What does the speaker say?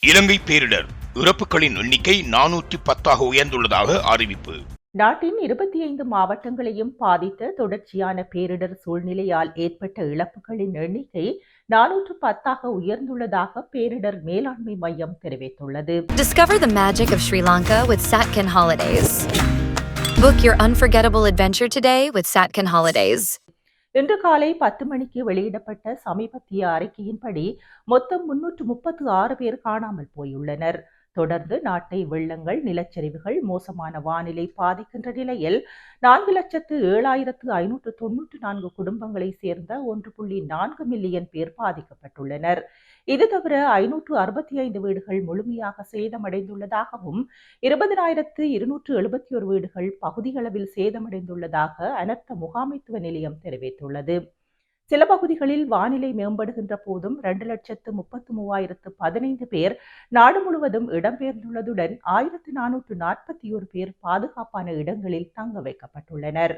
இலங்கை பேரிடர் இறப்புகளின் எண்ணிக்கை 410 உயர்ந்துள்ளதாக அறிவிப்பு. நாட்டின் 25 மாவட்டங்களையும் பாதித்த தொடர்ச்சியான பேரிடர் சூழ்நிலையால் ஏற்பட்ட இழப்புகளின் எண்ணிக்கை 410 உயர்ந்துள்ளதாக பேரிடர் மேலாண்மை மையம் தெரிவித்துள்ளது. Discover the magic of Sri Lanka with Satkin Holidays. Book your unforgettable adventure today with Satkin Holidays. இன்று காலை 10 மணிக்கு வெளியிடப்பட்ட சமீபத்திய அறிக்கையின்படி மொத்தம் 336 பேர் காணாமல் போயுள்ளனர். தொடர்ந்து நாட்டை வெள்ளங்கள், நிலச்சரிவுகள், மோசமான வானிலை பாதிக்கின்ற நிலையில் 4,07,594 குடும்பங்களை சேர்ந்த 1.4 மில்லியன் பேர் பாதிக்கப்பட்டுள்ளனர். இது தவிர 565 வீடுகள் முழுமையாக சேதமடைந்துள்ளதாகவும் 20,271 வீடுகள் பகுதியளவில் சேதமடைந்துள்ளதாக அனர்த்த முகாமைத்துவ நிலையம் தெரிவித்துள்ளது. சில பகுதிகளில் வானிலை மேம்படுகின்ற போதும் 2,33,015 பேர் நாடு முழுவதும் இடம்பெயர்ந்துள்ளதுடன் 1,441 பேர் பாதுகாப்பான இடங்களில் தங்க வைக்கப்பட்டுள்ளனர்.